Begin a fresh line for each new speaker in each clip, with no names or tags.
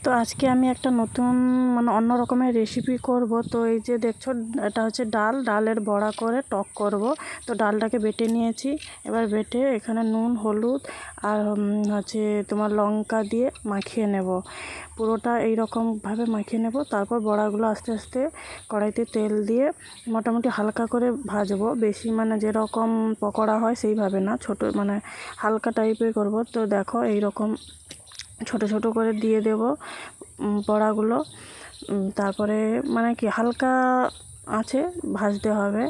তো আজকে আমি একটা নতুন অন্য রকমের রেসিপি করব। তো এই যে দেখছো, এটা হচ্ছে ডালের বড়া করে টক করব। তো ডালটাকে বেটে নিয়েছি। এবার বেটে এখানে নুন, হলুদ আর হচ্ছে তোমার লঙ্কা দিয়ে মাখিয়ে নেব। পুরোটা এই রকমভাবে মাখিয়ে নেব। তারপর বড়াগুলো আস্তে আস্তে কড়াইতে তেল দিয়ে মোটামুটি হালকা করে ভাজবো। বেশি যেরকম পকোড়া হয় সেইভাবে না, ছোট হালকা টাইপের করব। তো দেখো এই রকম ছোট ছোট করে দিয়ে দেব বড়াগুলো। তারপরে কি হালকা আছে ভাজতে হবে।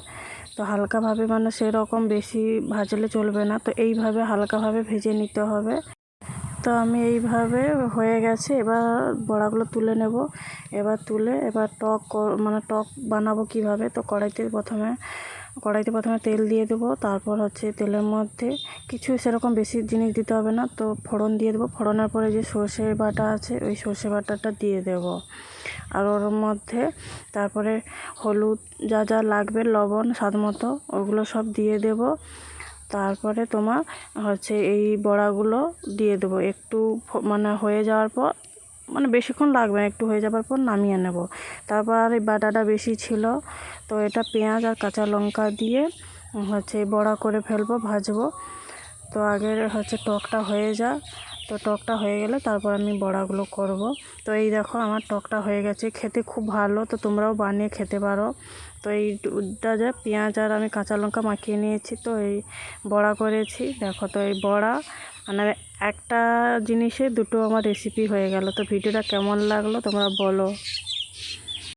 তো হালকাভাবে সেরকম বেশি ভাজলে চলবে না, তো এইভাবে হালকাভাবে ভেজে নিতে হবে। তো আমি এইভাবে হয়ে গেছে। এবার বড়াগুলো তুলে নেব। এবার টক বানাবো কিভাবে। তো কড়াইতে প্রথমে তেল দিয়ে দেবো। তারপর হচ্ছে তেলের মধ্যে কিছু সেরকম বেশি জিনিস দিতে হবে না, তো ফোড়ন দিয়ে দেবো। ফোড়নের পরে যে সর্ষে বাটা আছে ওই সর্ষে বাটাটা দিয়ে দেব। আর ওর মধ্যে তারপরে হলুদ যা যা লাগবে, লবণ স্বাদ মতো, ওগুলো সব দিয়ে দেব। তারপরে তোমার হচ্ছে এই বড়াগুলো দিয়ে দেবো। একটু হয়ে যাওয়ার পর, বেশিক্ষণ লাগবে না, একটু হয়ে যাওয়ার পর নামিয়ে নেব। তারপর আর এই বাটাটা বেশি ছিল, তো এটা পেঁয়াজ আর কাঁচা লঙ্কা দিয়ে হচ্ছে বড়া করে ফেলবো, ভাজবো। তো আগের হচ্ছে টকটা হয়ে যায়। তো টকটা হয়ে গেলে তারপর আমি বড়াগুলো করব। তো এই দেখো আমার টকটা হয়ে গেছে, খেতে খুব ভালো। তো তোমরাও বানিয়ে খেতে পারো। তো এইটা যে পেঁয়াজ আর আমি কাঁচা লঙ্কা মাখিয়ে নিয়েছি, তো এই বড়া করেছি। দেখো, তো এই বড়া একটা জিনিসে দুটো আমার রেসিপি হয়ে গেল। তো ভিডিওটা কেমন লাগলো তোমরা বলো।